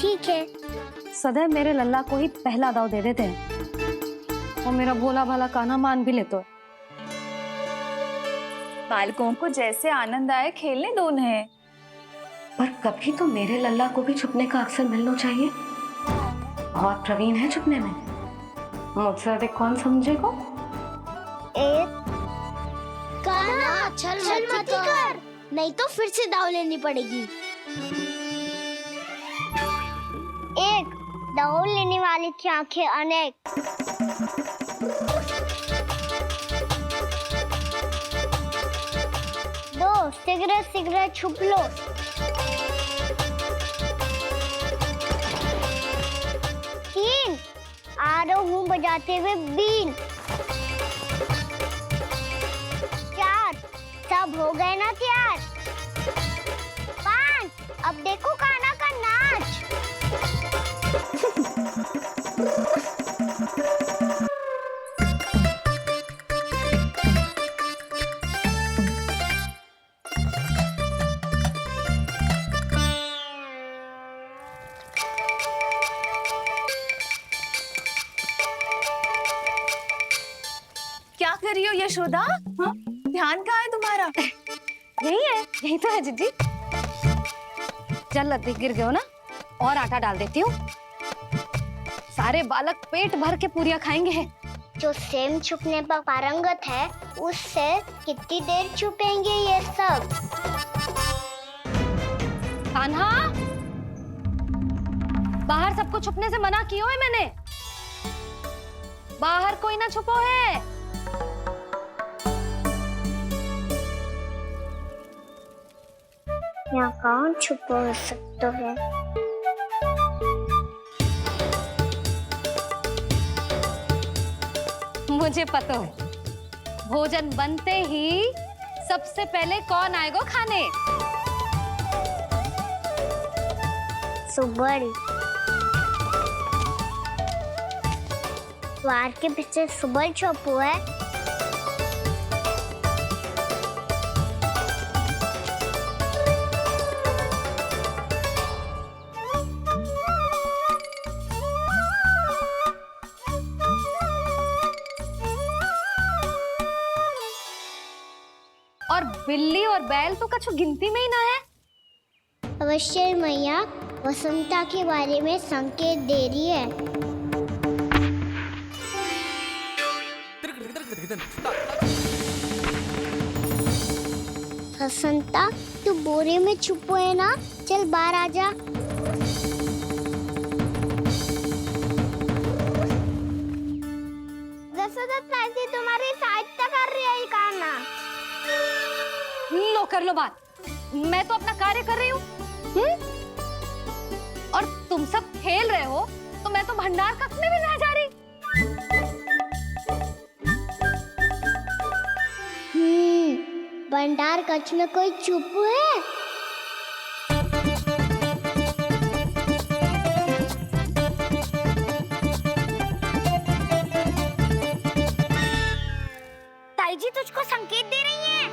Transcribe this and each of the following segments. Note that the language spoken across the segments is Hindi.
ठीक है। सदैव मेरे लल्ला को ही पहला दाव दे देते हैं और मेरा भोला भाला कान्हा मान भी लेते। बालकों को जैसे आनंद आए खेलने दो उन्हें। पर कभी तो मेरे लल्ला को भी छुपने का अवसर मिलना चाहिए। बहुत प्रवीण है छुपने में, मुझसे अधिक कौन समझेगा। एक कान्हा छल मत कर, नहीं तो फिर से दाव लेनी पड़ेगी। एक दाव लेने वाले की आंखें अनेक। दो सिगरेट सिगरेट छुप लो। तीन आ रहा हूँ बजाते हुए बीन। चार सब हो गए ना तैयार। पांच अब देखो कान्हा का नाच। क्या कर रही हो यशोदा? हाँ? ध्यान कहाँ है तुम्हारा? यही है, यही तो है जीजी। चल लद्दी गिर गए हो ना, और आटा डाल देती हूँ। सारे बालक पेट भर के पूरियां खाएंगे। जो सेम छुपने पर पारंगत है, उससे कितनी देर छुपेंगे ये सब? कान्हा, बाहर सबको छुपने से मना किया है मैंने। बाहर कोई ना छुपो है। यहाँ कौन छुपा हो सकता है? मुझे पता है, भोजन बनते ही सबसे पहले कौन आएगा खाने? सुबल। द्वार के पीछे सुबल छुपा है। और बिल्ली और बैल तो कछु गिनती में ही ना है। अवश्य मैया वसंता के बारे में संकेत दे रही है। वसंता तू बोरे में छुपो है ना, चल बाहर आ जा। दशरथ ताई तुम्हारी सहायता कर रही है कान्हा। लो कर लो बात, मैं तो अपना कार्य कर रही हूँ। और तुम सब खेल रहे हो तो मैं तो भंडार कक्ष में भी नहीं जा रही। भंडार कक्ष में कोई चुप है? ताई जी तुझको संकेत दे रही हैं।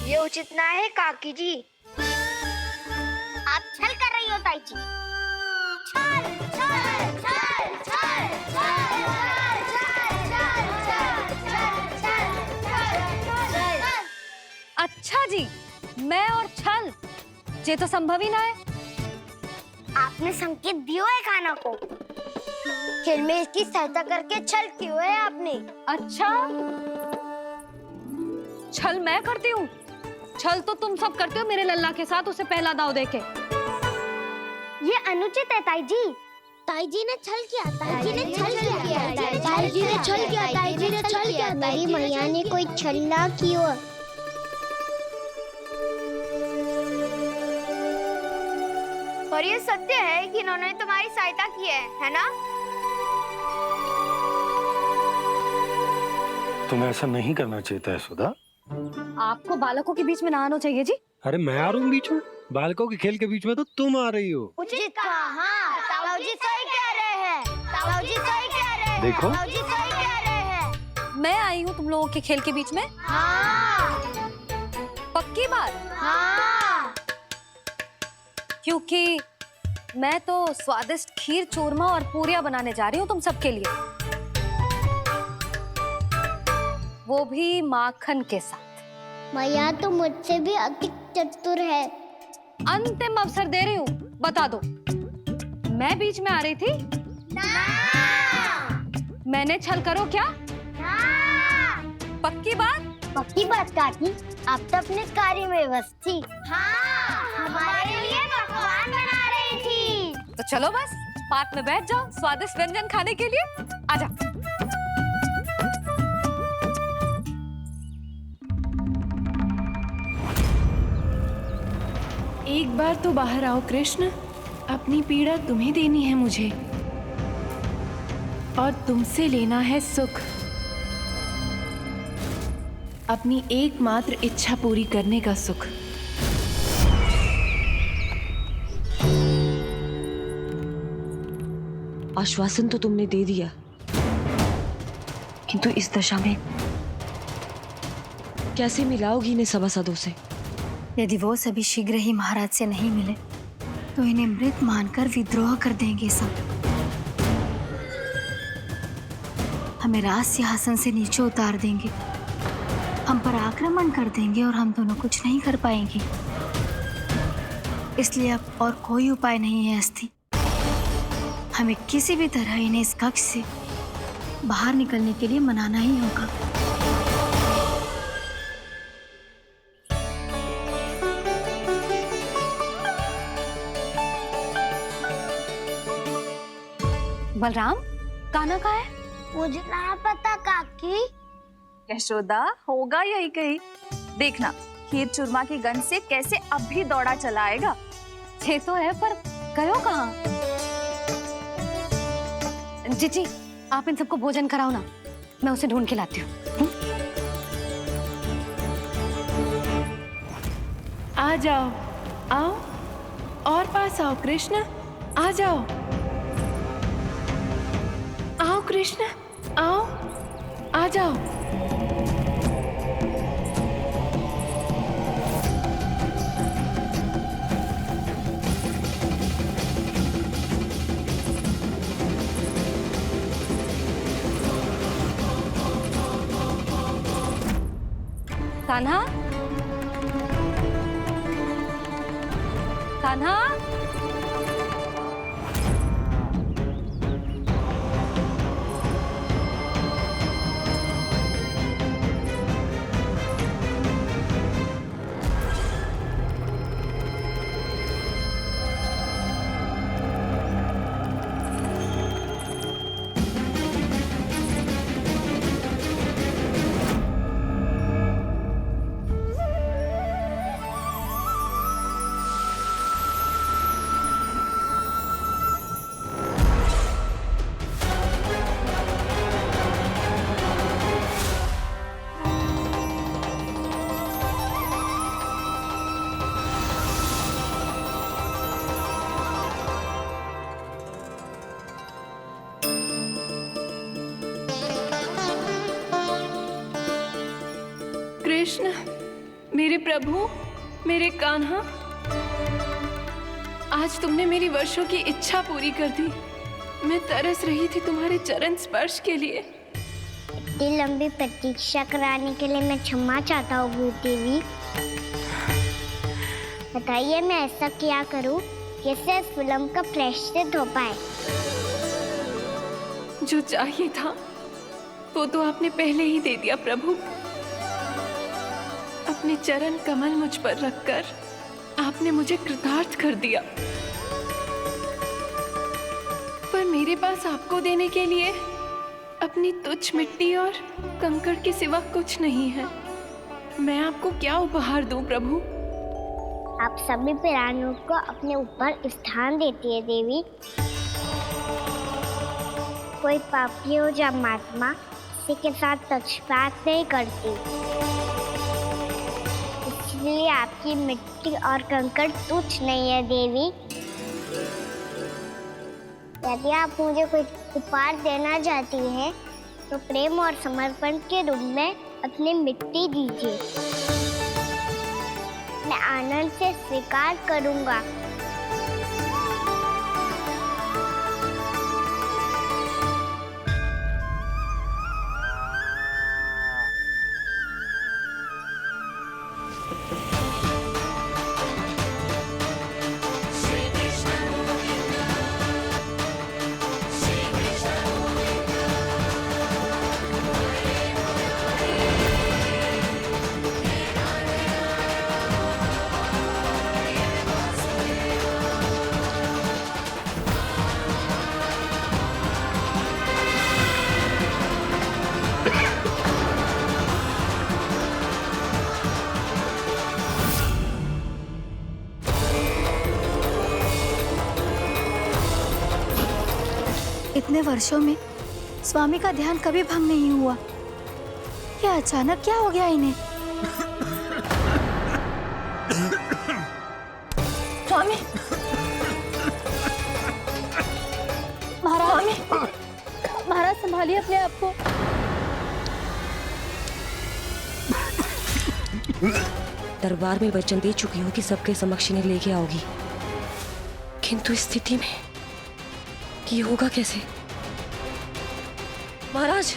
ये उचित ना है काकी जी। आप छल कर रही हो ताई जी। छल छल छल छल छल छल। अच्छा जी, मैं और छल ये तो संभव ही ना है। आपने संकेत दिया है कान्हा को। खेल में इसकी सहायता करके छल क्यों है आपने? अच्छा, छल मैं करती हूँ? छल तो तुम सब करते हो मेरे लल्ला के साथ उसे पहला दाव देके। ये अनुचित है ताई जी। ताई जी ने छल किया, ताई जी ने छल किया, ताई जी ने छल किया, ताई जी ने छल किया। मेरी मैया ने कोई छल ना किया। और ये सत्य है कि इन्होंने तुम्हारी सहायता की है ना? तुम्हें ऐसा नहीं करना चाहिए था यशोदा। आपको बालकों के बीच में ना आना चाहिए जी। अरे मैं आ रहा हूँ बीच में, बालकों के खेल के बीच में तो तुम आ रही हो। उचित कहा। हाँ, ताऊ जी सही कह रहे हैं। ताऊ जी सही कह रहे हैं। देखो। ताऊ जी सही कह रहे हैं। मैं आई हूँ तुम लोगों के खेल के बीच में। हाँ। पक्की बात? हाँ। क्योंकि मैं तो स्वादिष्ट खीर चूरमा और पूरियां बनाने जा रही हूँ तुम सबके लिए, वो भी माखन के साथ। मैया तो मुझसे भी अधिक चतुर है। अंतिम अवसर दे रही हूँ, बता दो मैं बीच में आ रही थी? मैंने छल करो क्या? पक्की बात? पक्की बात काकी, आप तो अपने कार्य में व्यस्त थी। हमारे लिए पकवान बना रही थी। तो चलो बस पार्क में बैठ जाओ स्वादिष्ट व्यंजन खाने के लिए। आजा। एक बार तो बाहर आओ कृष्ण, अपनी पीड़ा तुम्हें देनी है मुझे, और तुमसे लेना है सुख। अपनी एकमात्र इच्छा पूरी करने का सुख। आश्वासन तो तुमने दे दिया, किंतु इस दशा में कैसे मिलाओगी इन्हें सभासदों से? यदि वो सभी शीघ्र ही महाराज से नहीं मिले तो इन्हें मृत मानकर विद्रोह कर देंगे सब। हमें राज सिंहासन से नीचे उतार देंगे, हम पर आक्रमण कर देंगे और हम दोनों कुछ नहीं कर पाएंगे। इसलिए अब और कोई उपाय नहीं है अस्थि। हमें किसी भी तरह इन्हें इस कक्ष से बाहर निकलने के लिए मनाना ही होगा। बलराम, कान्हा कहाँ है? मुझे ना पता काकी। यशोदा, होगा यही कहीं। देखना खीर चूरमा की गंध से कैसे अब भी दौड़ा चला आएगा। ये तो है, पर गयो कहाँ? जीजी, आप इन सबको भोजन कराओ ना, मैं उसे ढूंढ के लाती हूँ। आ जाओ, आओ और पास आओ कृष्ण, आ जाओ। आओ कृष्ण, आओ, आ जाओ। कान्हा, कान्हा, कृष्ण, मेरे प्रभु, मेरे कान्हा, आज तुमने मेरी वर्षों की इच्छा पूरी कर दी। मैं तरस रही थी तुम्हारे चरण स्पर्श के लिए। इतनी लंबी प्रतीक्षा कराने के लिए मैं क्षमा चाहता हूँ देवी। बताइए मैं ऐसा क्या करूँ जिससे इस फिल्म का प्रायश्चित हो पाए? जो चाहिए था वो तो आपने पहले ही दे दिया प्रभु। अपने चरण कमल मुझ पर रखकर आपने मुझे कृतार्थ कर दिया। पर मेरे पास आपको देने के लिए अपनी तुच्छ मिट्टी और कंकड़ के सिवा कुछ नहीं है। मैं आपको क्या उपहार दूं प्रभु? आप सभी प्राणियों को अपने ऊपर स्थान देती है देवी। कोई पापी हो या महात्मा, किसी के साथ पक्षपात नहीं करती। इसलिए आपकी मिट्टी और कंकड़ तुच्छ नहीं है देवी। यदि आप मुझे कोई उपहार देना चाहती हैं, तो प्रेम और समर्पण के रूप में अपनी मिट्टी दीजिए। मैं आनंद से स्वीकार करूंगा। इतने वर्षों में स्वामी का ध्यान कभी भंग नहीं हुआ। ये अचानक क्या हो गया इन्हें? स्वामी, महाराज, महाराज संभालिए अपने आप को। दरबार में वचन दे चुकी हूँ कि सबके समक्ष इन्हें लेके आओगी, किंतु इस स्थिति में ये होगा कैसे? महाराज,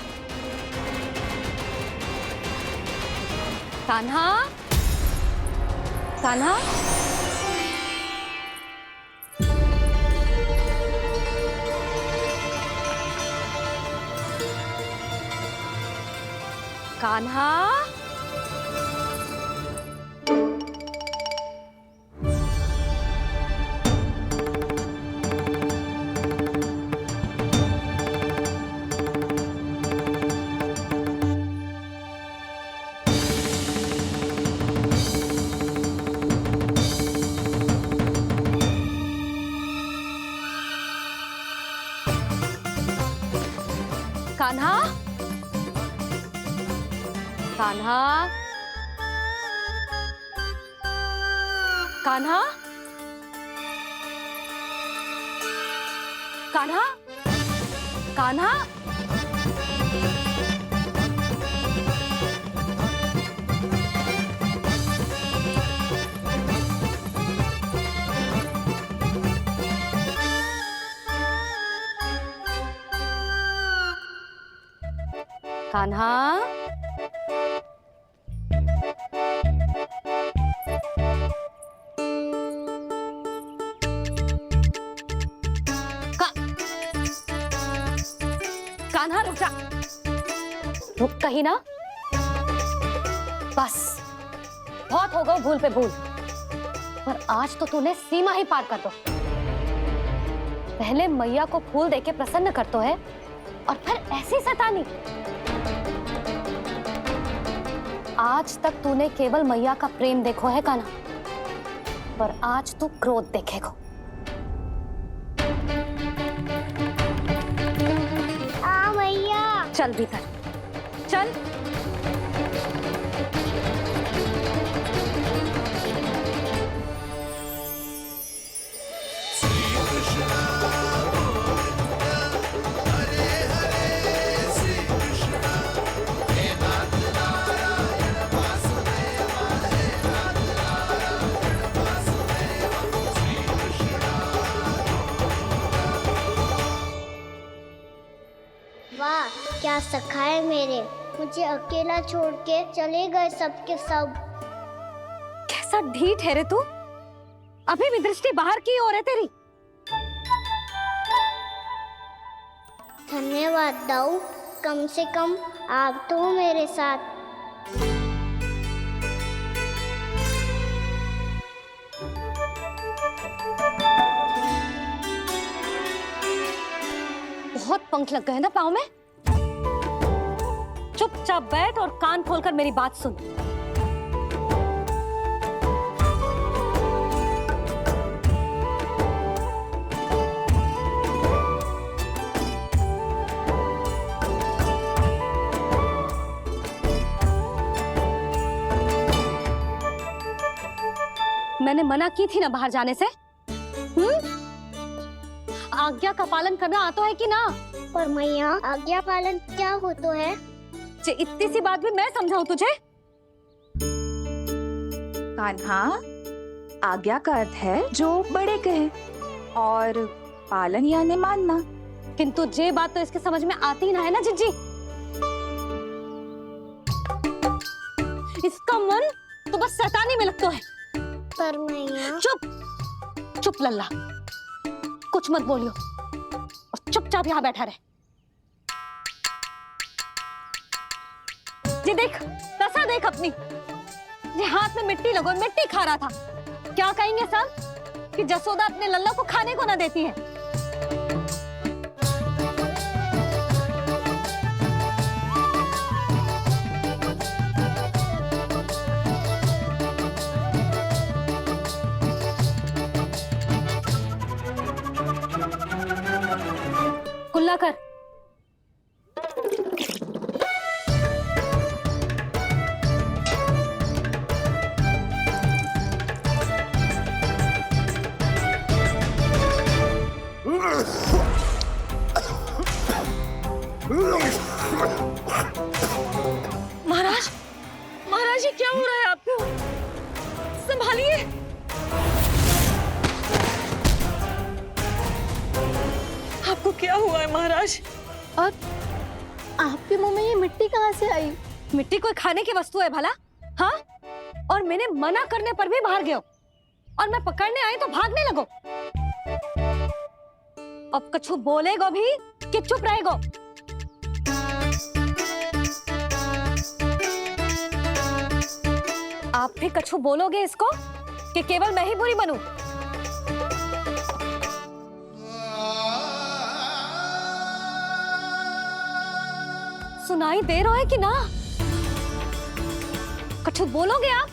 कान्हा, कान्हा, कान्हा, कान्हा, कान्हा, कान्हा, कान्हा, कान्हा, कान्हा, कान्हा रुक जा, रुक कहीं ना। बस बहुत हो गया भूल पे भूल, पर आज तो तूने सीमा ही पार कर दो। पहले मैया को फूल देके प्रसन्न कर तो है, और फिर ऐसी सतानी। आज तक तूने केवल मैया का प्रेम देखो है कान्हा, पर आज तू क्रोध देखेगा। मैया चल भीतर चल। वाह, क्या सखा है मेरे, मुझे अकेला छोड़ के चले गए सबके सब। कैसा ढीठ है रे तू, अभी भी दृष्टि बाहर की ओर है तेरी। धन्यवाद दाऊ, कम से कम आप तो हो मेरे साथ। बहुत पंख लग गए ना पाँव में। चुपचाप बैठ और कान खोलकर मेरी बात सुन। मैंने मना की थी ना बाहर जाने से। आज्ञा का पालन करना आता है कि ना? पर मैया, आज्ञा पालन क्या हो तो है? इतनी सी बात भी मैं समझाऊं तुझे? कान्हा, आज्ञा का अर्थ है जो बड़े कहे, और पालन यानी मानना। किंतु ये बात तो इसके समझ में आती ना है ना जिज्जी। इसका मन तो बस शैतानी में लगता है। पर मैया। चुप चुप लल्ला, कुछ मत बोलियो और चुपचाप यहाँ बैठा रहे। ये देख, दशा देख अपनी। ये हाथ में मिट्टी लगो, मिट्टी खा रहा था। क्या कहेंगे सब कि जसोदा अपने लल्ला को खाने को ना देती है। खुला कर। महाराज, महाराज ये क्या हो रहा है आपको? संभालिए। आपको क्या हुआ है महाराज? और आपके मुंह में ये मिट्टी कहाँ से आई? मिट्टी कोई खाने की वस्तु है भला? हाँ? और मैंने मना करने पर भी बाहर गए हो और मैं पकड़ने आई तो भागने लगो। अब कछु बोलेगो भी कि चुप रहेगो? आप भी कछु बोलोगे इसको कि केवल मैं ही बुरी बनूं? सुनाई दे रहा है कि ना? कछु बोलोगे आप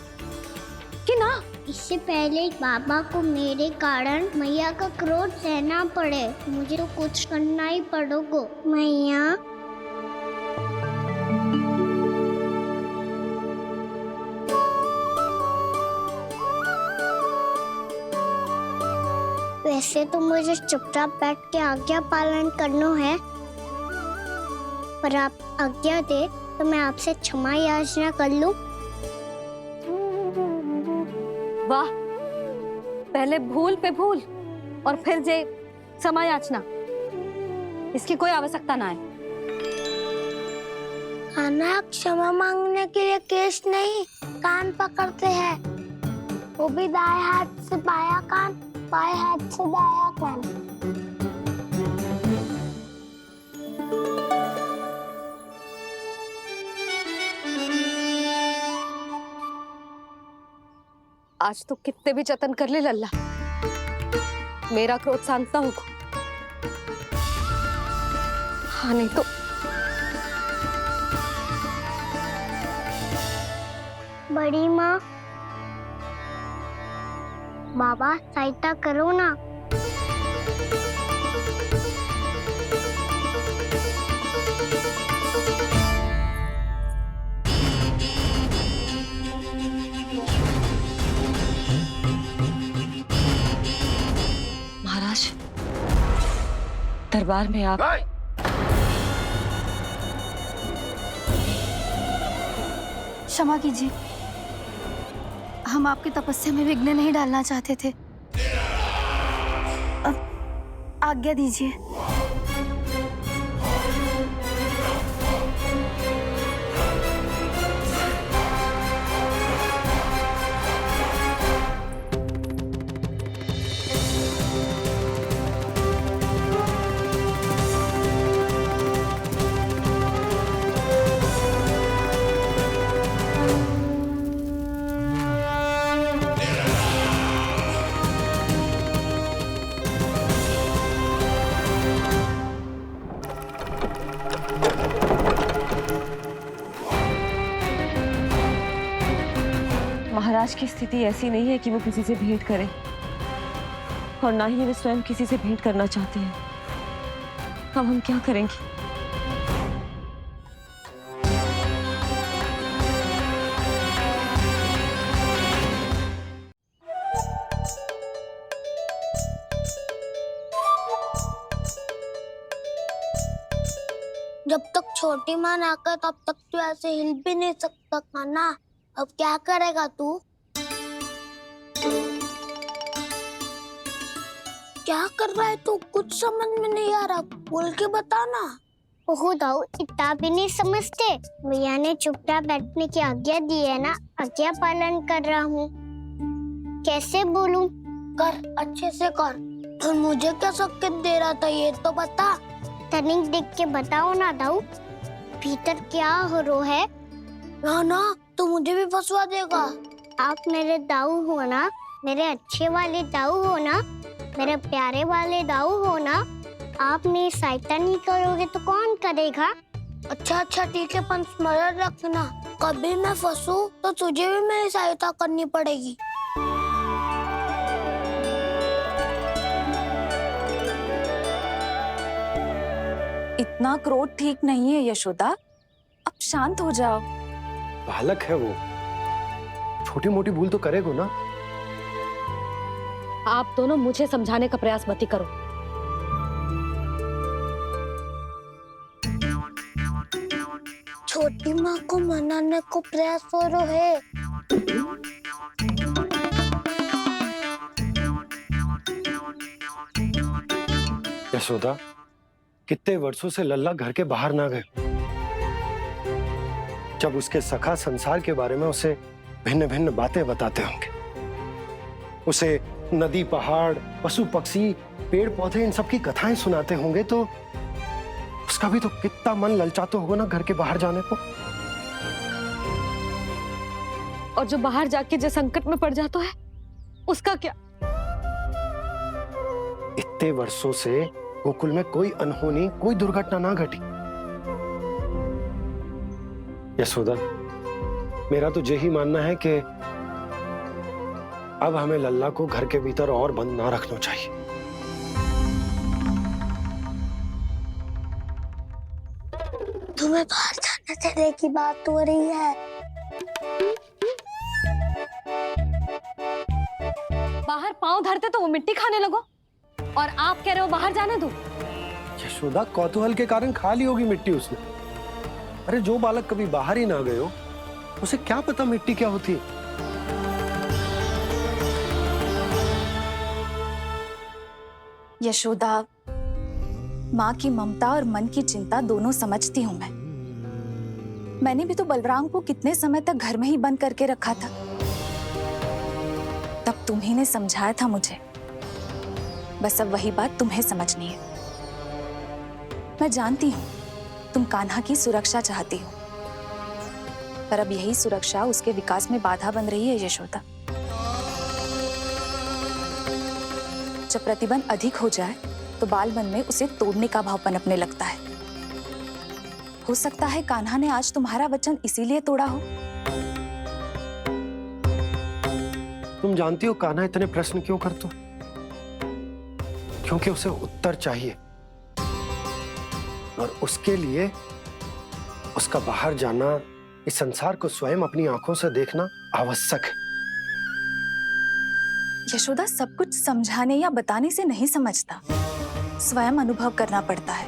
कि ना? इससे पहले बाबा को मेरे कारण मैया का क्रोध सहना पड़े, मुझे तो कुछ करना ही पड़ेगा। मैया, वैसे तो मुझे चुपचाप बैठ के आज्ञा पालन करना है, पर आप आज्ञा दे तो मैं आपसे क्षमा याचना कर लूं। वाह, पहले भूल पे भूल और फिर जे क्षमा याचना, इसकी कोई आवश्यकता ना है। खाना क्षमा मांगने के लिए केस नहीं, कान पकड़ते हैं, वो भी दाएं हाथ से बायां कान, बाएं हाथ से दायां कान। आज तो कितने भी जतन कर ले लल्ला, मेरा क्रोध शांत ना होगा। हाँ नहीं तो बड़ी माँ, बाबा सहायता करो ना। महाराज, दरबार में आप क्षमा कीजिए, हम आपकी तपस्या में विघ्न नहीं डालना चाहते थे। अब आज्ञा दीजिए। महाराज की स्थिति ऐसी नहीं है कि वो किसी से भेंट करें, और ना ही वे स्वयं किसी से भेंट करना चाहते हैं। अब हम क्या करेंगे? जब तक छोटी माँ ना कर तब तक तू ऐसे हिल भी नहीं सकता था ना। अब क्या करेगा तू? क्या कर रहा है तू? कुछ समझ में नहीं आ रहा, बोल के बता ना। ओहो दाऊ, इतना भी नहीं समझते। भैया ने चुपचाप बैठने की आज्ञा दी है ना, आज्ञा पालन कर रहा हूँ। कैसे बोलूं? कर, अच्छे से कर। और मुझे क्या संकेत दे रहा था ये तो बता। तनिक देख के बताओ ना दाऊ, भीतर क्या हो रहा है? ना तो मुझे भी फंसवा देगा। आप मेरे दाऊ हो ना, मेरे अच्छे वाले दाऊ हो ना, मेरे प्यारे वाले दाऊ हो ना। आप मेरी सहायता नहीं करोगे तो कौन करेगा? अच्छा ठीक है, पर स्मरण रखना, कभी मैं फंसू तो तुझे भी मेरी सहायता करनी पड़ेगी। इतना क्रोध ठीक नहीं है यशोदा, अब शांत हो जाओ। बालक है वो, छोटी मोटी भूल तो करेगा ना। आप दोनों मुझे समझाने का प्रयास मत ही करो। छोटी माँ को मनाने को प्रयास हो रहा है। यशोदा, कितने वर्षों से लल्ला घर के बाहर ना गए। जब उसके सखा संसार के बारे में उसे भिन्न भिन्न बातें बताते होंगे, उसे नदी, पहाड़, पशु पक्षी, पेड़ पौधे, इन सब की कथाएं सुनाते होंगे, तो उसका भी तो कितना मन ललचाता होगा ना घर के बाहर जाने को। और जो बाहर जाके जो संकट में पड़ जाता है, उसका क्या? इतने वर्षों से गोकुल में कोई अनहोनी, कोई दुर्घटना ना घटी। यशोदा, मेरा तो यही मानना है कि अब हमें लल्ला को घर के भीतर और बंद ना रखना चाहिए। तुम्हें बाहर जाने देने की बात हो रही है। बाहर पांव धरते तो वो मिट्टी खाने लगो, और आप कह रहे हो बाहर जाने दो। यशोदा, कौतूहल के कारण खा ली होगी मिट्टी उसने। अरे जो बालक कभी बाहर ही ना गए हो, उसे क्या पता मिट्टी क्या होती है। यशोदा, माँ की ममता और मन की चिंता दोनों समझती हूँ मैं। मैंने भी तो बलराम को कितने समय तक घर में ही बंद करके रखा था। तब तुम्ही ने समझाया था मुझे। बस अब वही बात तुम्हें समझनी है। मैं जानती हूँ तुम कान्हा की सुरक्षा चाहती हो, पर अब यही सुरक्षा उसके विकास में बाधा बन रही है यशोदा। जब प्रतिबंध अधिक हो जाए तो बाल मन में उसे तोड़ने का भाव पनपने लगता है। हो सकता है कान्हा ने आज तुम्हारा वचन इसीलिए तोड़ा हो। तुम जानती हो कान्हा इतने प्रश्न क्यों करता? क्योंकि उसे उत्तर चाहिए, और उसके लिए उसका बाहर जाना, इस संसार को स्वयं अपनी आंखों से देखना आवश्यक है। यशोदा, सब कुछ समझाने या बताने से नहीं समझता, स्वयं अनुभव करना पड़ता है।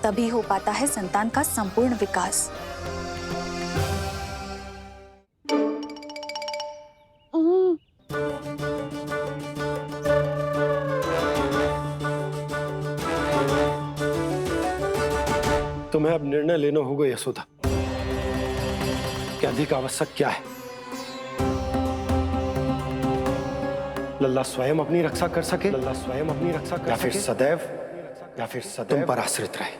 तभी हो पाता है संतान का संपूर्ण विकास। तुम्हें अब निर्णय लेना होगा यशोदा कि अधिक आवश्यक क्या है। लल्ला स्वयं अपनी रक्षा कर सके, लल्ला स्वयं अपनी रक्षा कर, या फिर सदैव तुम पर आश्रित रहे।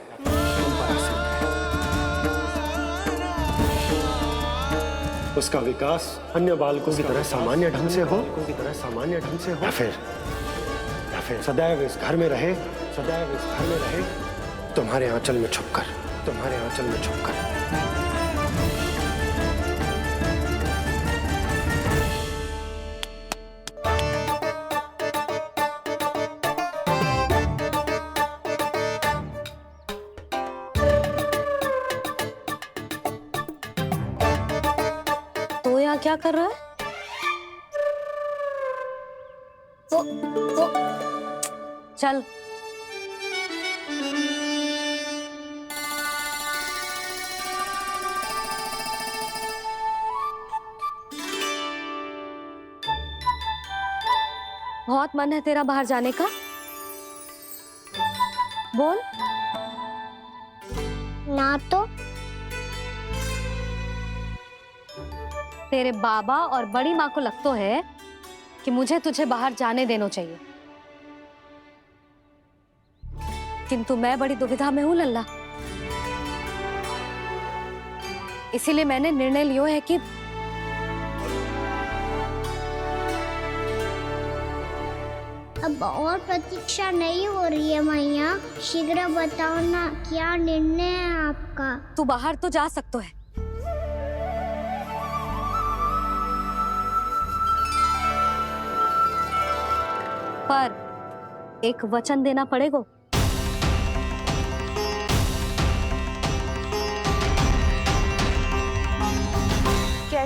उसका विकास अन्य बालकों की तरह सामान्य ढंग से हो, या फिर सदैव इस घर में रहे, तुम्हारे आंचल में छुपकर। तो यहाँ क्या कर रहा है? वो चल। बहुत मन है तेरा बाहर जाने का? बोल। ना तो तेरे बाबा और बड़ी माँ को लगता है कि मुझे तुझे बाहर जाने देना चाहिए, किंतु मैं बड़ी दुविधा में हूँ लल्ला। इसीलिए मैंने निर्णय लिया है कि अब और प्रतीक्षा नहीं हो रही है मैया। शीघ्र बताओ ना, क्या निर्णय है आपका? तू बाहर तो जा सकता है, पर एक वचन देना पड़ेगा।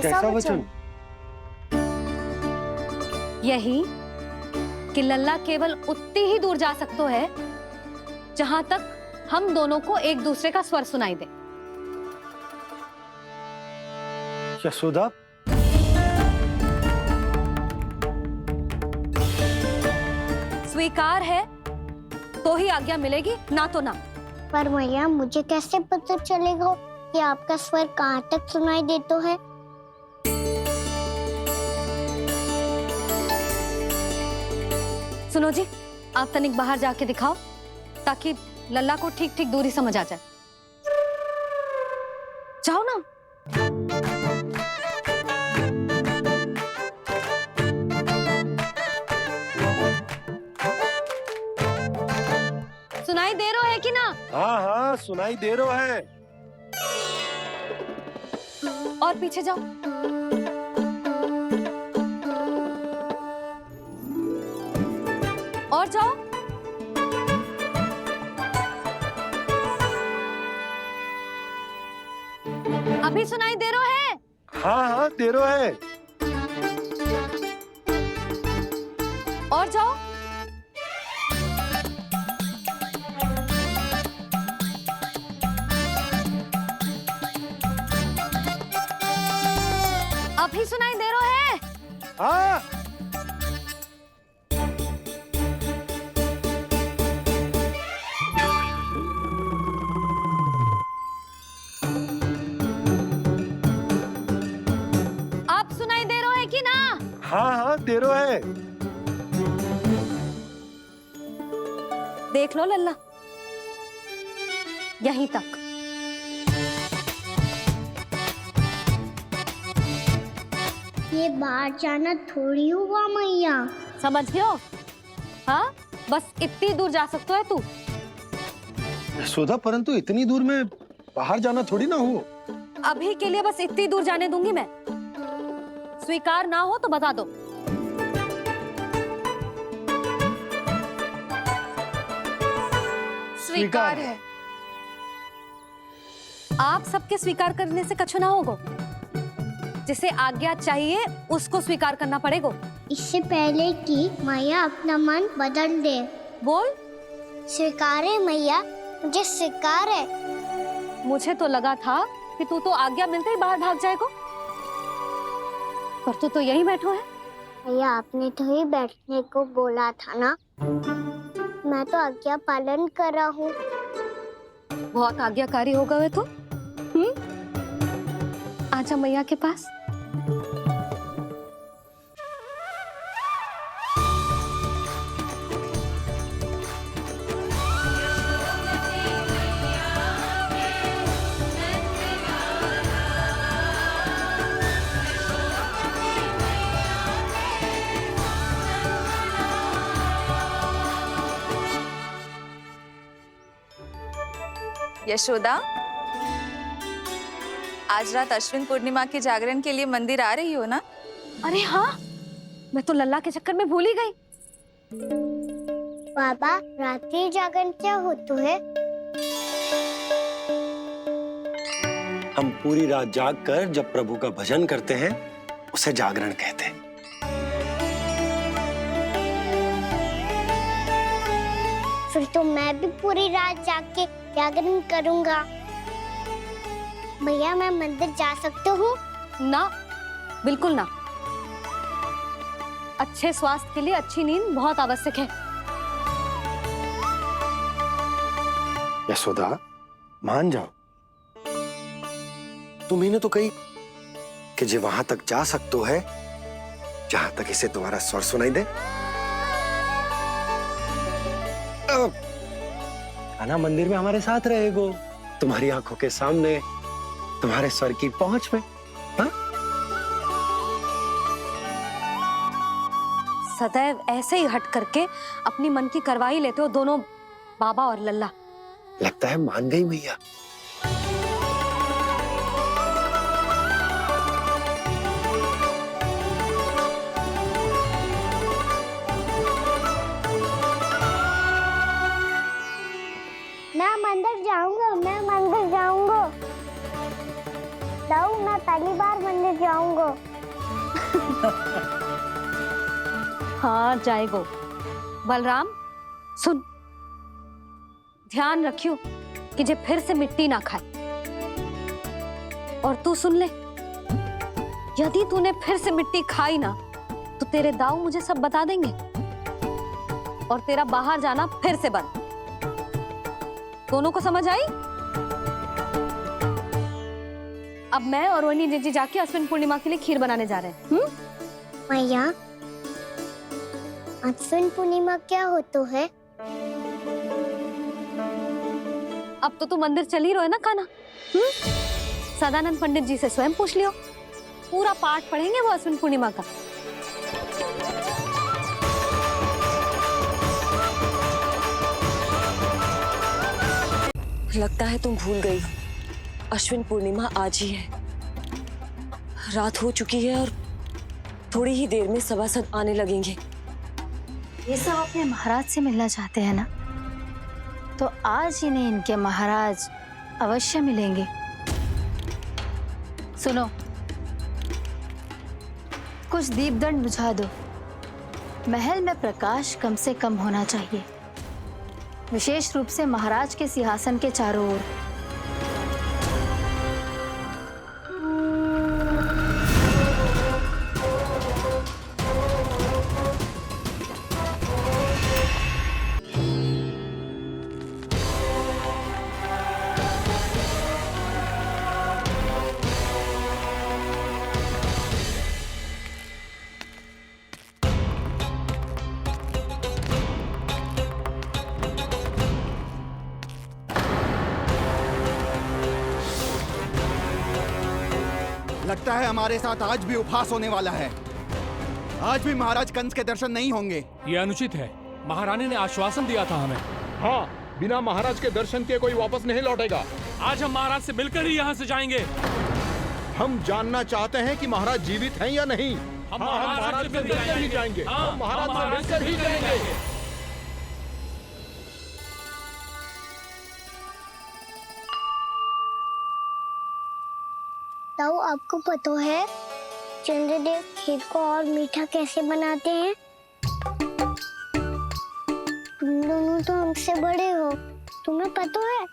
कैसा वचन? यही कि लल्ला केवल उतनी ही दूर जा सकते है जहां तक हम दोनों को एक दूसरे का स्वर सुनाई दे। यशोदा, स्वीकार है तो ही आज्ञा मिलेगी, ना तो ना। पर मैया मुझे कैसे पता चलेगा कि आपका स्वर कहाँ तक सुनाई देता है? सुनो जी, आप तनिक बाहर जाके दिखाओ ताकि लल्ला को ठीक ठीक दूरी समझ आ जाए। जाओ ना। सुनाई दे रहा है कि ना? हाँ हाँ सुनाई दे रहा है। और पीछे जाओ। और जाओ। अभी सुनाई दे रहा है? हाँ हाँ दे रहा है। और जाओ। अभी सुनाई दे रहा है? हाँ। आप सुनाई दे रहा है कि ना? हाँ हाँ दे रहा है। देख लो लल्ला, यहीं तक। ये बाहर जाना थोड़ी हुआ मैया। समझ गयो? हाँ, बस इतनी दूर जा सकते है तू। यशोदा, परंतु इतनी दूर में बाहर जाना थोड़ी ना हो। अभी के लिए बस इतनी दूर जाने दूंगी मैं। स्वीकार ना हो तो बता दो। स्वीकार है। आप सबके स्वीकार करने से कछु ना होगा। जिसे आज्ञा चाहिए उसको स्वीकार करना पड़ेगा। इससे पहले कि मैया अपना मन बदल दे। बोल। स्वीकार है मैया, मुझे स्वीकार है। मुझे तो लगा था कि तू तो आज्ञा मिलते ही बाहर भाग जाएगा, पर तू तो यहीं बैठो है। मैया आपने तो ही बैठने को बोला था ना, मैं तो आज्ञा पालन कर रहा हूँ। बहुत आज्ञाकारी होगा वे तो। आजा मैया के पास। यशोदा, आज रात अश्विन पूर्णिमा के जागरण के लिए मंदिर आ रही हो ना? अरे हाँ, मैं तो लल्ला के चक्कर में भूल ही गई। बाबा, रात्रि जागरण क्या होता है? हम पूरी रात जाग कर जब प्रभु का भजन करते हैं उसे जागरण कहते हैं। फिर तो मैं भी पूरी रात जाग के जागरण करूंगा। भैया, मैं मंदिर जा सकती हूँ? ना, बिल्कुल ना। अच्छे स्वास्थ्य के लिए अच्छी नींद बहुत आवश्यक है। यशोदा, मान जाओ। तुम्ही ने तो कही कि जे वहां तक जा सकते है जहां तक इसे तुम्हारा स्वर सुनाई दे। आना मंदिर में हमारे साथ रहेगो, तुम्हारी आंखों के सामने, तुम्हारे स्वर की पहुंच में। हाँ? सदैव ऐसे ही हट करके अपनी मन की करवाई लेते हो दोनों बाबा और लल्ला। लगता है मान गई मैया। मैं मंदिर जाऊंगा, मैं मंदिर जाऊंगा। मैं पहली बार मंदिर जाऊंगा। पहुंच जाएगो। बलराम सुन, ध्यान रखियो कि जे फिर से मिट्टी ना खाए। और तू सुन ले, यदि तूने फिर से मिट्टी खाई ना तो तेरे दाऊ मुझे सब बता देंगे और तेरा बाहर जाना फिर से बंद। दोनों को समझ आई? अब मैं और रोहिणी जीजी जाके अश्विन पूर्णिमा के लिए खीर बनाने जा रहे हैं। मैया, अश्विन पूर्णिमा क्या होता है? अब तो तू मंदिर चली रहो है ना कान्हा? सदानंद पंडित जी से स्वयं पूछ लियो, पूरा पाठ पढ़ेंगे वो अश्विन पूर्णिमा का। लगता है तुम भूल गई हो, अश्विन पूर्णिमा आज ही है। रात हो चुकी है और थोड़ी ही देर में सभासद आने लगेंगे। ये सब अपने महाराज से मिलना चाहते हैं ना, तो आज इन्हें इनके महाराज अवश्य मिलेंगे। सुनो, कुछ दीपदंड बुझा दो। महल में प्रकाश कम से कम होना चाहिए, विशेष रूप से महाराज के सिंहासन के चारों ओर। लगता है हमारे साथ आज भी उपहास होने वाला है। आज भी महाराज कंस के दर्शन नहीं होंगे। ये अनुचित है। महारानी ने आश्वासन दिया था हमें। हाँ, बिना महाराज के दर्शन के कोई वापस नहीं लौटेगा। आज हम महाराज से मिलकर ही यहाँ से जाएंगे। हम जानना चाहते हैं कि महाराज जीवित हैं या नहीं। हम महाराज से मिलकर ही जाएंगे। हम महाराज से मिलकर ही जाएंगे। ताऊ, आपको पता है चंद्रदेव खीर को और मीठा कैसे बनाते हैं? तुम दोनों तो हमसे बड़े हो, तुम्हें पता है?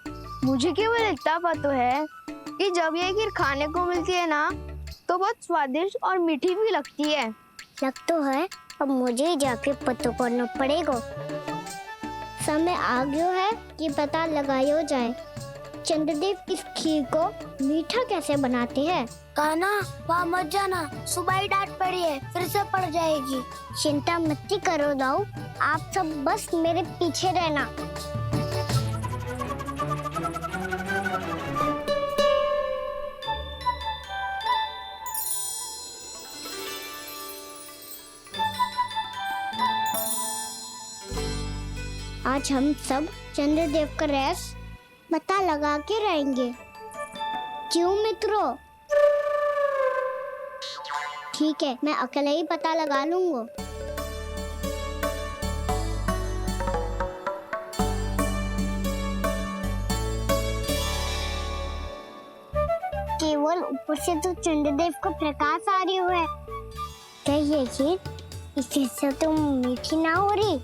मुझे केवल इतना पता है कि जब ये खीर खाने को मिलती है ना तो बहुत स्वादिष्ट और मीठी भी लगती है। लग तो है, अब मुझे ही जाके पता करना पड़ेगा। समय आ गया है कि पता लगाया जाए चंद्रदेव इस खीर को मीठा कैसे बनाते हैं। कान्हा, वहाँ मत जाना, सुबह ही डांट पड़ी है, फिर से पड़ जाएगी। चिंता मत करो दाऊ, आप सब बस मेरे पीछे रहना। आज हम सब चंद्रदेव का रहस्य पता लगा के रहेंगे। क्यों मित्रों? ठीक है, मैं अकेले ही पता लगा लूंगा। केवल ऊपर से तो चंद्रदेव को प्रकाश आ रही है। क्या ये खीर इससे तो मीठी ना हो रही?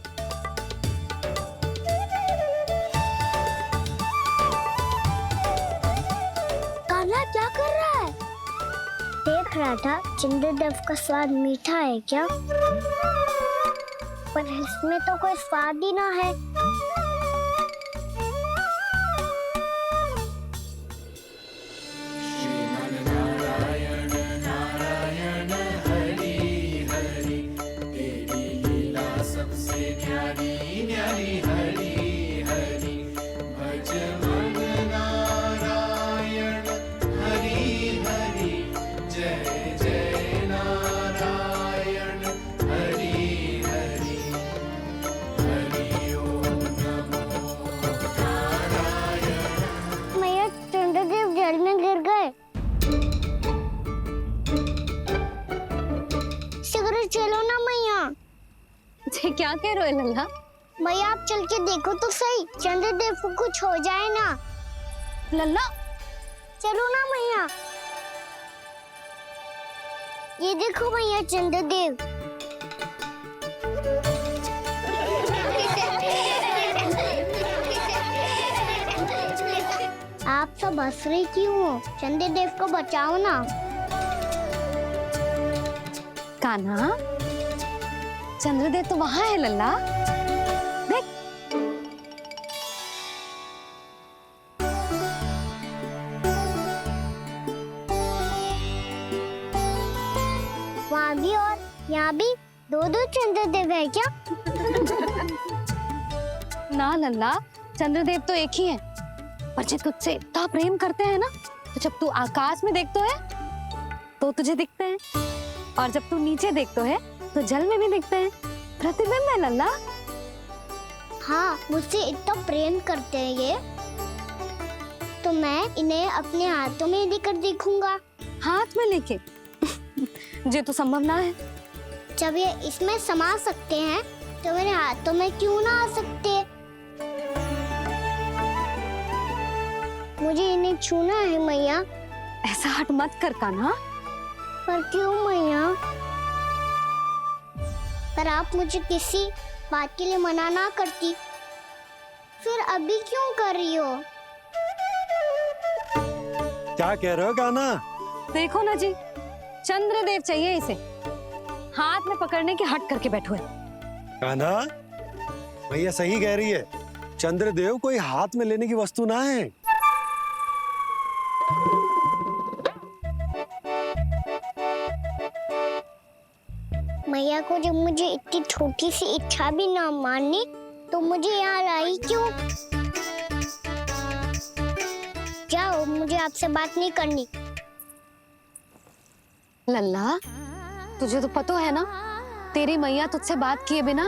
क्या कर रहा है? देख रहा था चंद्रदेव का स्वाद मीठा है क्या, पर इसमें तो कोई स्वाद ही ना है। चलो ना मैया। क्या कह रहे हो लल्ला? मैया, आप चल के देखो तो सही, चंद्रदेव को कुछ हो जाए ना। लल्ला चलो ना मैया। ये देखो मैया, चंद्रदेव। सब हंस रही क्यों हो? चंद्रदेव को बचाओ ना। कान्हा, चंद्रदेव तो वहां है लल्ला, देख। वहाँ भी और यहाँ भी दो दो चंद्रदेव है क्या? ना लल्ला, चंद्रदेव तो एक ही है। पर जब तुझसे इतना प्रेम करते हैं ना, तो जब तू आकाश में देखतो है तो तुझे दिखते हैं, और जब तू नीचे देखतो है तो जल में भी दिखते हैं। प्रतिबिंब है लल्ला। हाँ, मुझसे इतना प्रेम करते हैं ये, तो मैं इन्हें अपने हाथों में लेकर देखूंगा। हाथ में लेके? ये तो संभव ना है। जब ये इसमें समा सकते हैं तो मेरे हाथों में क्यों ना आ सकते? मुझे इन्हें छूना है मैया। ऐसा हट मत कर कान्हा। पर क्यों मैया? पर आप मुझे किसी बात के लिए मना ना करती, फिर अभी क्यों कर रही हो? क्या कह रहे हो कान्हा? देखो ना जी, चंद्रदेव चाहिए इसे, हाथ में पकड़ने की हट करके बैठो है। कान्हा, भैया सही कह रही है। चंद्रदेव कोई हाथ में लेने की वस्तु ना है। मैया को जब मुझे इतनी छोटी सी इच्छा भी ना माननी, तो मुझे यहाँ लाई क्यों? जाओ, मुझे आपसे बात नहीं करनी। लल्ला, तुझे तो पता है ना, तेरी मैया तुझसे बात किए बिना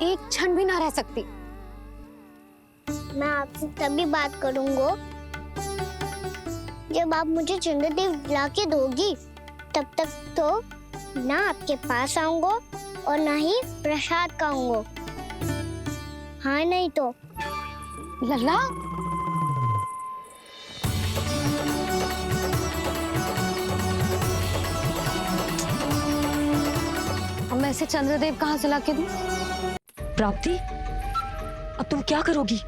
एक क्षण भी ना रह सकती। मैं आपसे तभी बात करूंगा जब आप मुझे चंद्रदेव ला के दोगी। तब तक तो ना आपके पास आऊंगा और ना ही प्रसाद खाऊंगा। हाँ नहीं तो? लल्ला, अब मैं इसे चंद्रदेव कहाँ से लाके दूं? प्राप्ति, अब तुम क्या करोगी?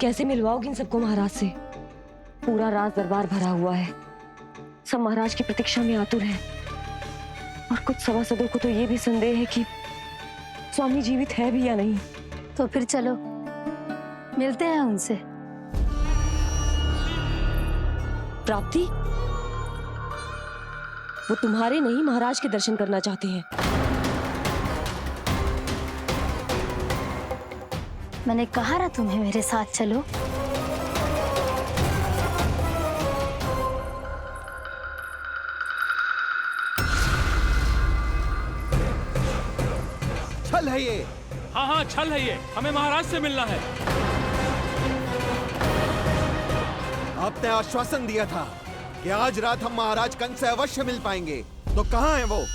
कैसे मिलवाओगी इन सबको महाराज से? पूरा राज दरबार भरा हुआ है, सब महाराज की प्रतीक्षा में आतुर हैं। और कुछ सभासदों को तो ये भी संदेह है कि स्वामी जीवित है भी या नहीं। तो फिर चलो मिलते हैं उनसे। प्राप्ति, वो तुम्हारे नहीं महाराज के दर्शन करना चाहते हैं। मैंने कहा ना तुम्हें मेरे साथ चलो। छल है ये। हाँ हाँ, छल है ये। हमें महाराज से मिलना है। आपने आश्वासन दिया था कि आज रात हम महाराज कंस से अवश्य मिल पाएंगे, तो कहाँ है वो?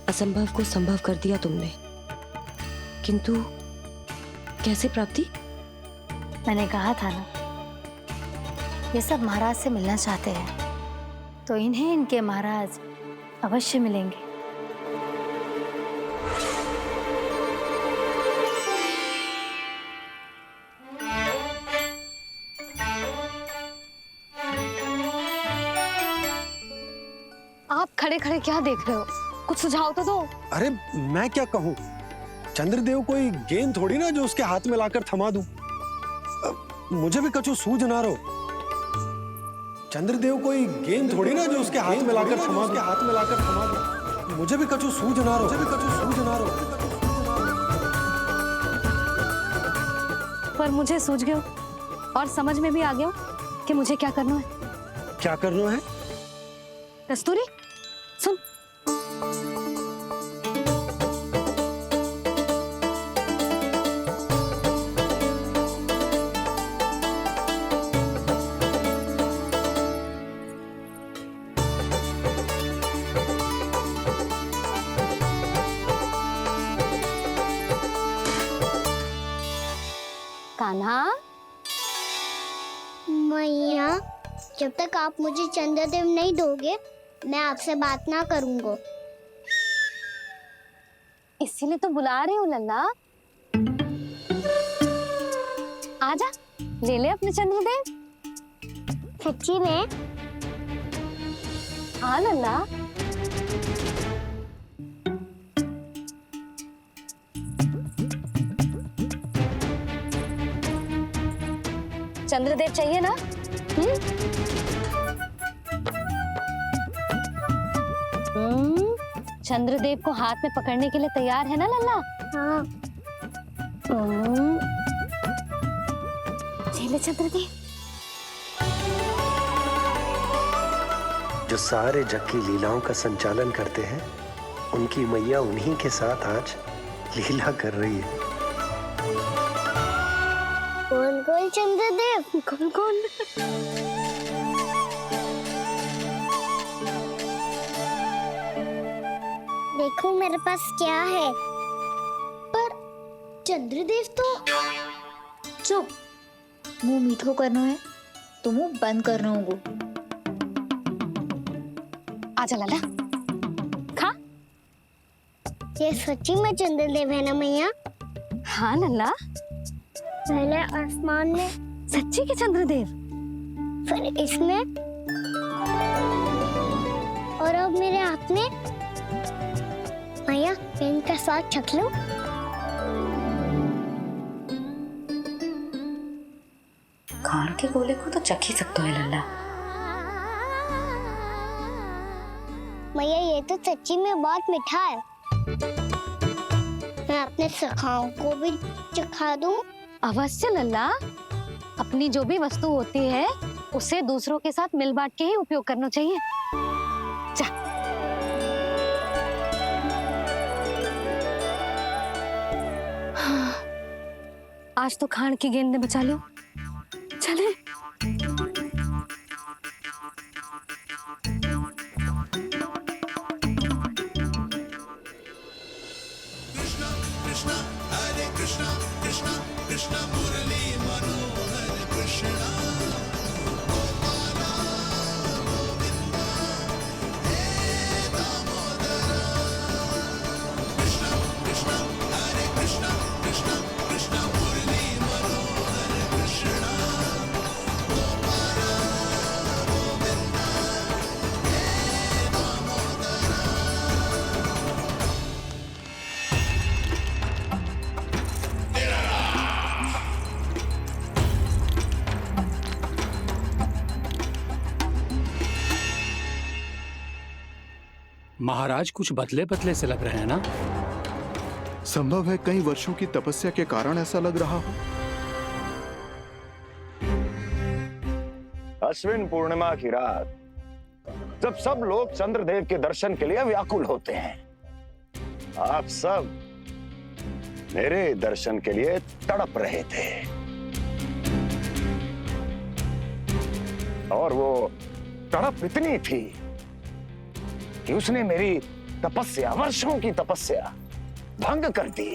असंभव को संभव कर दिया तुमने, किंतु कैसे प्राप्ति? मैंने कहा था ना, ये सब महाराज से मिलना चाहते हैं, तो इन्हें इनके महाराज अवश्य मिलेंगे। आप खड़े खड़े क्या देख रहे हो? कुछ सुझाव तो दो। अरे मैं क्या कहूँ, चंद्रदेव कोई गेंद थोड़ी ना जो उसके हाथ में लाकर थमा दूं। मुझे भी कछु सूझ ना रो। चंद्रदेव कोई गेंद थोड़ी ना जो उसके हाथ में लाकर थमा दूं। मुझे भी कछु सूझ ना रो। पर मुझे सूझ गयो और समझ में भी आ गया कि मुझे क्या करना है। क्या करना है? कस्तूरी सुन। कान्हा, मैया, जब तक आप मुझे चंद्रदेव नहीं दोगे मैं आपसे बात ना करूंगा। इसीलिए तो बुला रही हूँ लल्ला। आजा, ले ले अपने चंद्रदेव। सच्ची में? हाँ लल्ला। चंद्रदेव चाहिए ना? चंद्रदेव को हाथ में पकड़ने के लिए तैयार है ना लल्ला? हाँ। ले चंद्रदेव। जो सारे जग की लीलाओं का संचालन करते हैं, उनकी मैया उन्हीं के साथ आज लीला कर रही है। कौन कौन चंद्रदेव? कौन कौन? देखो मेरे पास क्या है। पर चंद्रदेव तो चुप, मुंह मीठो करना है तो मुंह बंद करना होगा। आजा लल्ला, खा। ये सच्ची में चंद्रदेव है ना मैया? हाँ लल्ला, पहले आसमान में, सच्ची के चंद्रदेव, फिर इसमें, और अब मेरे हाथ में। मैया, इनका स्वाद चख लो। खान के गोले को तो चख ही सकते है लल्ला। मैया, ये तो सच्ची में बहुत मीठा है। मैं अपने सखाओं को भी चखा दूं? अवश्य लल्ला, अपनी जो भी वस्तु होती है उसे दूसरों के साथ मिल बांट के ही उपयोग करना चाहिए। जा। आज तो खान की गेंद ने बचा लो। चले। महाराज कुछ बदले बदले से लग रहे हैं ना? संभव है कई वर्षों की तपस्या के कारण ऐसा लग रहा हो। अश्विन पूर्णिमा की रात, जब सब लोग चंद्रदेव के दर्शन के लिए व्याकुल होते हैं, आप सब मेरे दर्शन के लिए तड़प रहे थे। और वो तड़प इतनी थी कि उसने मेरी तपस्या, वर्षों की तपस्या भंग कर दी।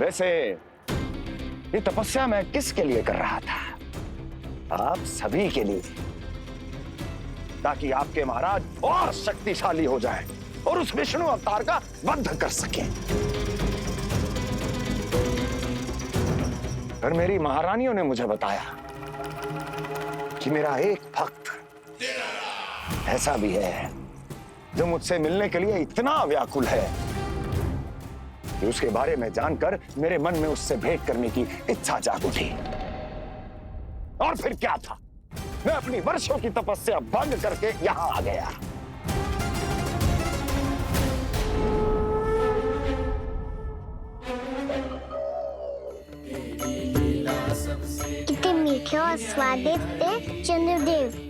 वैसे ये तपस्या मैं किसके लिए कर रहा था? आप सभी के लिए, ताकि आपके महाराज और शक्तिशाली हो जाएं और उस विष्णु अवतार का वध कर सकें। पर मेरी महारानियों ने मुझे बताया कि मेरा एक भक्त ऐसा भी है जो मुझसे मिलने के लिए इतना व्याकुल है कि उसके बारे में जानकर मेरे मन में उससे भेंट करने की इच्छा जाग उठी। और फिर क्या था, मैं अपनी वर्षों की तपस्या भंग करके यहां आ गया। कितने मीठे और स्वादिष्ट थे चंद्रदेव।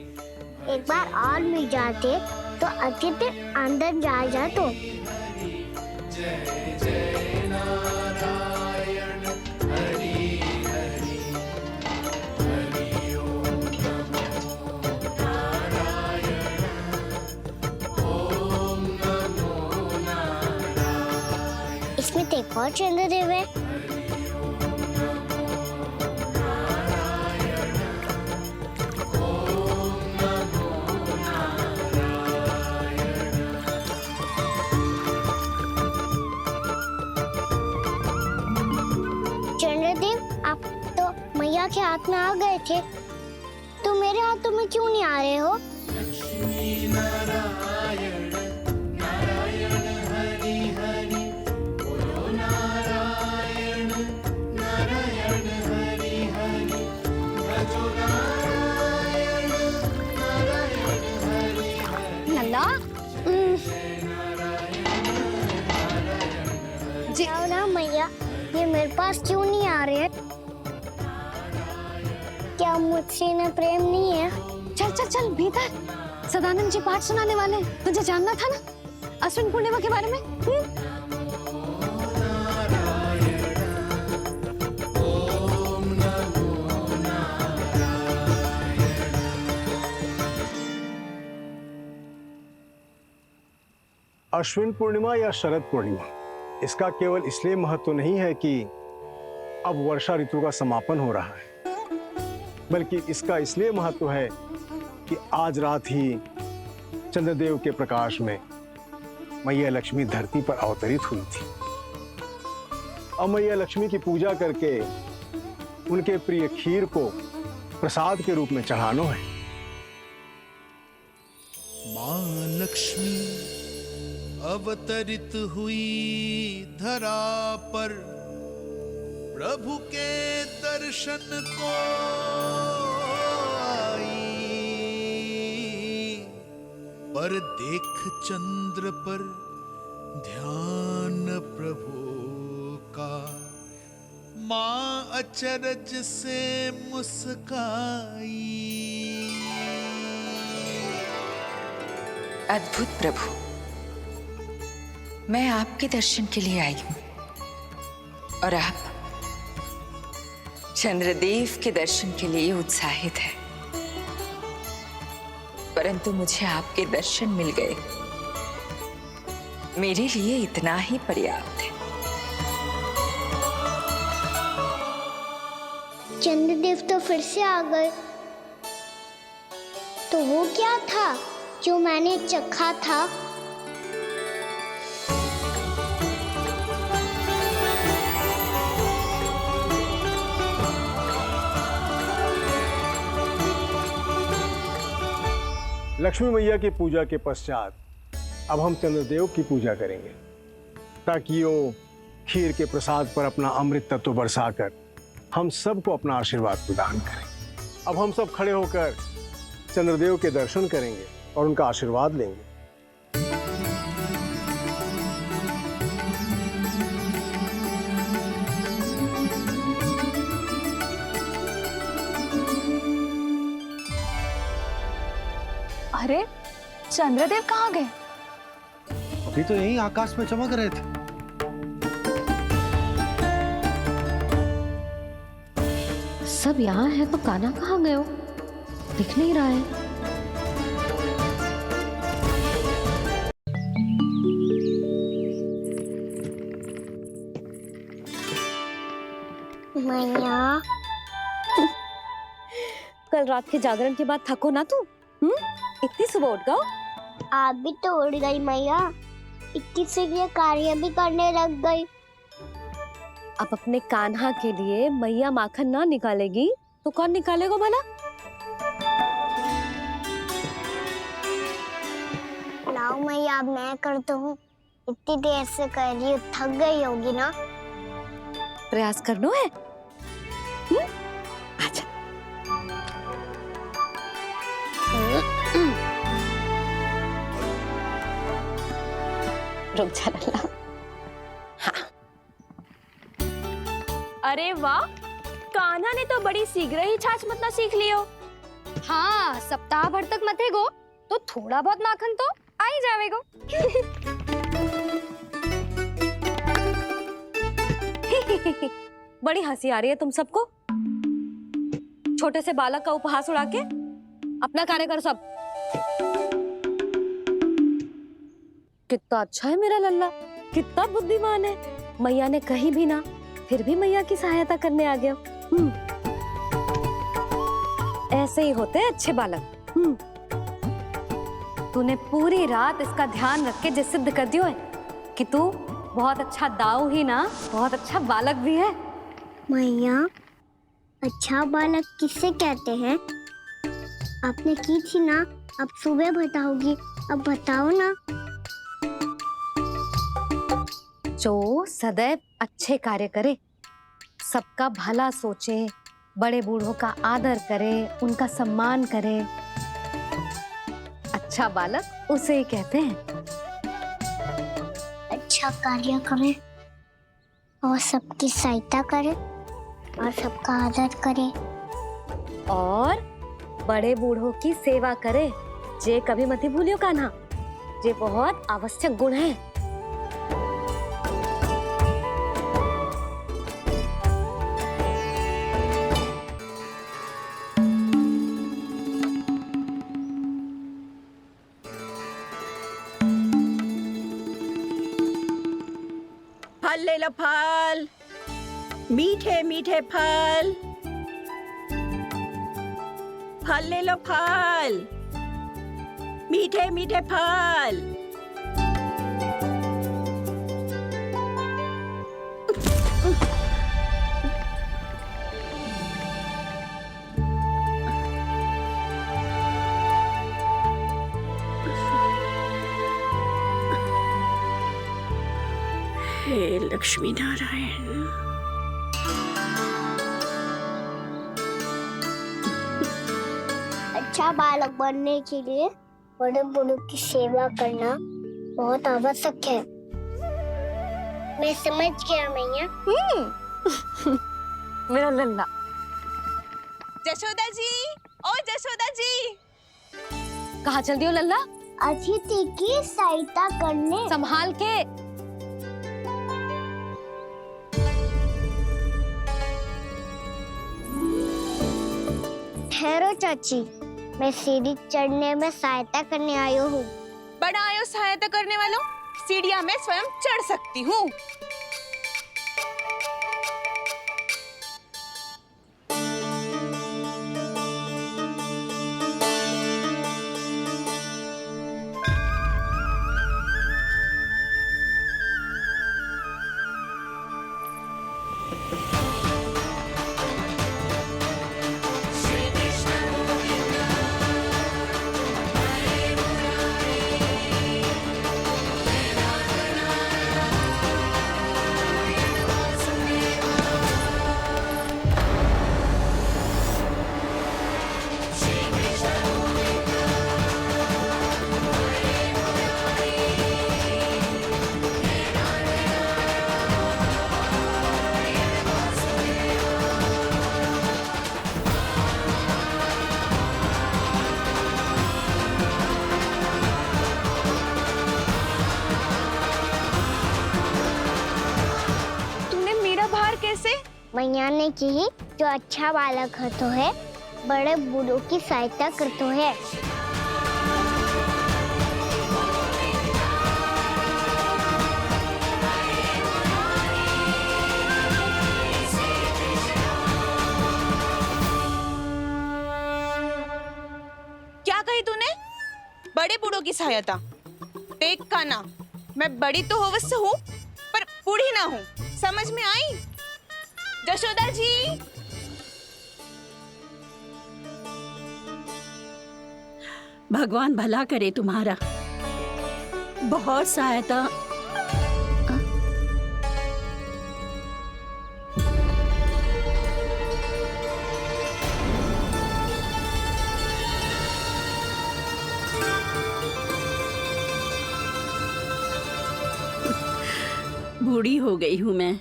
एक बार और मिल जाते तो अच्छे से अंदर जा तो। इसमें तो एक और चंद्रदेव है। चंद्रदेव, आप तो मैया के हाथ में आ गए थे, तो मेरे हाथों में क्यों नहीं आ रहे हो? नंदा जी ना मैया, ये मेरे पास क्यों नहीं आ रहे हैं? क्या मुझसे इन्हें प्रेम नहीं है? चल चल चल भीतर, सदानंद जी पाठ सुनाने वाले, तुझे जानना था ना अश्विन पूर्णिमा के बारे में। अश्विन पूर्णिमा या शरद पूर्णिमा, इसका केवल इसलिए महत्व नहीं है कि अब वर्षा ऋतु का समापन हो रहा है, बल्कि इसका इसलिए महत्व है कि आज रात ही चंद्रदेव के प्रकाश में मैया लक्ष्मी धरती पर अवतरित हुई थी। अब मैया लक्ष्मी की पूजा करके उनके प्रिय खीर को प्रसाद के रूप में चढ़ाना है। मां लक्ष्मी अवतरित हुई धरा पर, प्रभु के दर्शन को आई, पर देख चंद्र पर ध्यान प्रभु का, मां अचरज से मुस्काई। अद्भुत प्रभु, मैं आपके दर्शन के लिए आई हूं और आप चंद्रदेव के दर्शन के लिए उत्साहित है, परंतु मुझे आपके दर्शन मिल गए, मेरे लिए इतना ही पर्याप्त है। चंद्रदेव तो फिर से आ गए, तो वो क्या था जो मैंने चखा था? लक्ष्मी मैया की पूजा के पश्चात अब हम चंद्रदेव की पूजा करेंगे, ताकि वो खीर के प्रसाद पर अपना अमृत तत्व बरसाकर हम सबको अपना आशीर्वाद प्रदान करें। अब हम सब खड़े होकर चंद्रदेव के दर्शन करेंगे और उनका आशीर्वाद लेंगे। अरे चंद्रदेव कहाँ गए? अभी तो यही आकाश में चमक रहे थे। सब यहाँ है तो कान्हा कहाँ गए हो? दिख नहीं रहा है। मैया, कल रात के जागरण के बाद थको ना तू? इतनी सुबह उठ गओ? आप भी तो उड़ गई मैया, इतनी सी कार्य भी करने लग गई। अब अपने कान्हा के लिए मैया माखन ना निकालेगी तो कौन निकालेगा भला? मैया, अब मैं करता हूँ। इतनी देर से कर रही हूँ, थक गई होगी ना। प्रयास करना है। अच्छा। रुक जा लल्ला। अरे वाह, कान्हा ने तो बड़ी शीघ्र ही छाछ मतना सीख लियो। हाँ, सप्ताह भर तक मते गो तो थोड़ा बहुत माखन तो आ ही जावेगो। बड़ी हंसी आ रही है तुम सबको। छोटे से बालक का उपहास उड़ा के अपना कार्य कर सब। कितना अच्छा है मेरा लल्ला, कितना बुद्धिमान है। मैया ने कहीं भी ना, फिर भी मैया की सहायता करने आ गया। ऐसे ही होते हैं अच्छे बालक। तूने पूरी रात इसका ध्यान रख के जिस सिद्ध कर दियो है कि तू बहुत अच्छा दाऊ ही ना, बहुत अच्छा बालक भी है। मैया, अच्छा बालक किससे कहते हैं? आपने की थी ना, अब सुबह बताओगी। अब बताओ ना। जो सदैव अच्छे कार्य करे, सबका भला सोचे, बड़े बूढ़ों का आदर करे, उनका सम्मान करे, अच्छा बालक उसे ही कहते हैं। अच्छा कार्य करे और सबकी सहायता करे और सबका आदर करे और बड़े बूढ़ों की सेवा करे। जे कभी मत भूलियो कान्हा, जे बहुत आवश्यक गुण है। फल ले लो, फल, मीठे मीठे फल। फल ले लो, फल, मीठे मीठे फल। हे लक्ष्मी नारायण। अच्छा बालक बनने के लिए बड़े बूढ़ों की सेवा करना बहुत आवश्यक है। मैं समझ गया मैया। मेरा लल्ला। जशोदा जी, ओ जशोदा जी। कहाँ चल दियो लल्ला? अतिथि की सहायता करने। संभाल के। ठहरो चाची, मैं सीढ़ी चढ़ने में सहायता करने आई हूँ। बड़ा आयो सहायता करने वालों, सीढ़ियाँ मैं स्वयं चढ़ सकती हूँ। मैया ने की जो अच्छा बालक होतो है, बड़े बूढ़ों की सहायता करतो है। क्या कही तूने? बड़े बूढ़ों की सहायता? देख कान्हा, मैं बड़ी तो अवश्य हूँ, पर बूढ़ी ना हूँ। समझ में आई? जशोदा जी, भगवान भला करे तुम्हारा। बहुत सहायता। बूढ़ी हो गई हूँ मैं,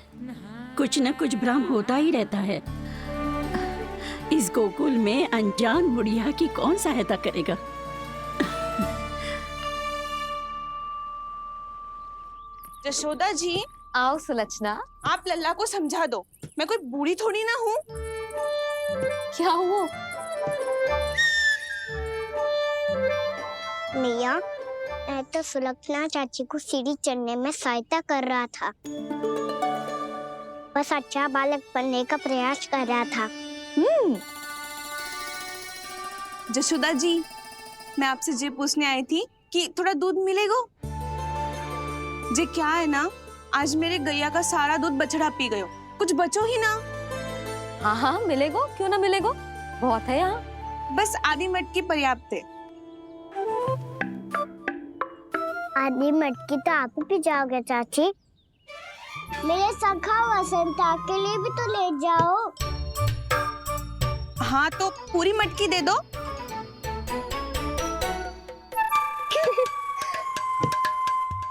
कुछ न कुछ भ्रम होता ही रहता है। इस गोकुल में अनजान बुढ़िया की कौन सहायता करेगा? जशोदा जी, आओ सुलक्षणा। आप लल्ला को समझा दो, मैं कोई बूढ़ी थोड़ी ना हूँ। क्या हुआ? मैया, मैं तो सुलक्षणा चाची को सीढ़ी चढ़ने में सहायता कर रहा था। बस अच्छा बालक बनने का प्रयास कर रहा था। जशोदा जी, मैं आपसे ये पूछने आई थी कि थोड़ा दूध मिलेगा? जे क्या है ना, आज मेरे गैया का सारा दूध बछड़ा पी गयो, कुछ बचो ही ना। हाँ हाँ मिलेगो, क्यों ना मिलेगो, बहुत है यहाँ। बस आधी मटकी पर्याप्त है। आधी मटकी तो आप ही पी जाओगे चाची। मेरे सखा वसंता के लिए भी तो ले जाओ। हाँ तो पूरी मटकी दे दो।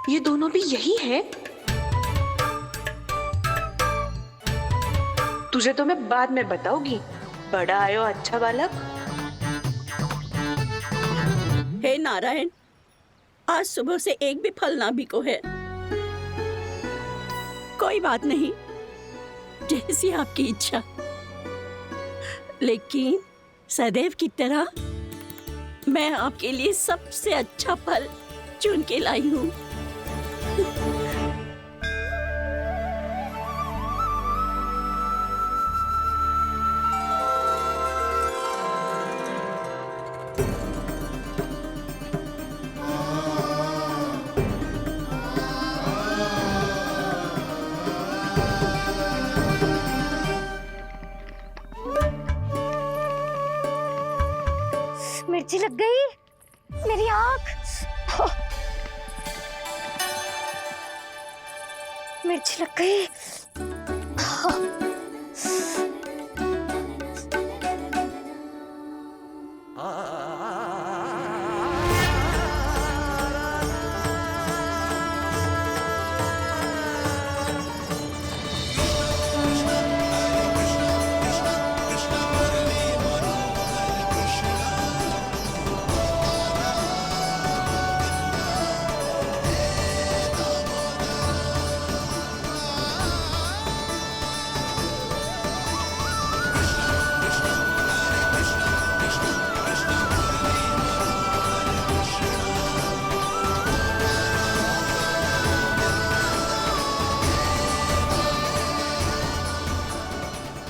ये दोनों भी यही है। तुझे तो मैं बाद में बताऊंगी। बड़ा आयो अच्छा बालक। हे नारायण, आज सुबह से एक भी फल ना बिको है। कोई बात नहीं, जैसी आपकी इच्छा। लेकिन सदैव की तरह मैं आपके लिए सबसे अच्छा फल चुन के लाई हूँ। मिर्ची लग गई मेरी आँख। मिर्ची लग गई।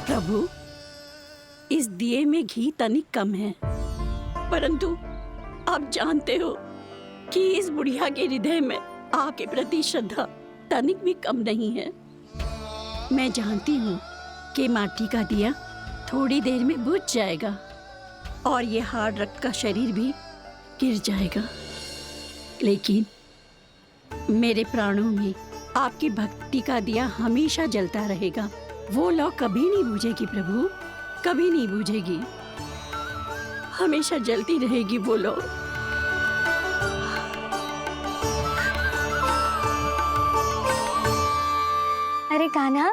प्रभु, इस दिए में घी तनिक कम है, परंतु आप जानते हो कि इस बुढ़िया के हृदय में आपके प्रति श्रद्धा तनिक भी कम नहीं है। मैं जानती हूँ कि माटी का दिया थोड़ी देर में बुझ जाएगा और ये हार्ड रक्त का शरीर भी गिर जाएगा, लेकिन मेरे प्राणों में आपकी भक्ति का दिया हमेशा जलता रहेगा। वो लौ कभी नहीं बुझेगी प्रभु, कभी नहीं बुझेगी, हमेशा जलती रहेगी वो लौ। अरे कान्हा,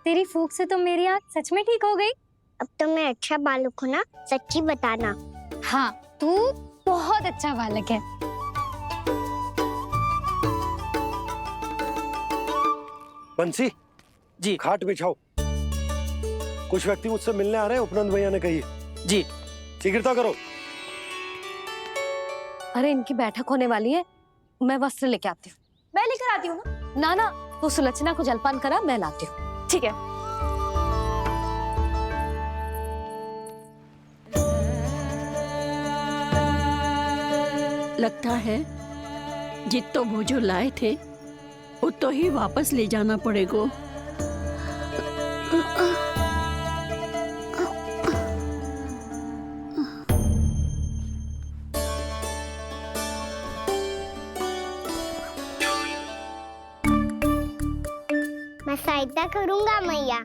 तेरी फूंक से तो मेरी आँख सच में ठीक हो गई। अब तो मैं अच्छा बालक हूँ ना, सच्ची बताना। हाँ, तू बहुत अच्छा बालक है। बंसी जी, खाट बिछाओ। कुछ व्यक्ति मुझसे मिलने आ रहे हैं, उपनंद भैया ने कही जी। शीघ्रता करो। अरे इनकी बैठक होने वाली है, मैं वस्त्र लेके आती हूँ। मैं लेकर आती हूँ ना। ना, तू सुलक्षणा को जलपान करा, मैं लाती हूँ। ठीक है। लगता है जितो वो जो लाए थे उतो ही वापस ले जाना पड़ेगा। मैं सहायता करूंगा मैया।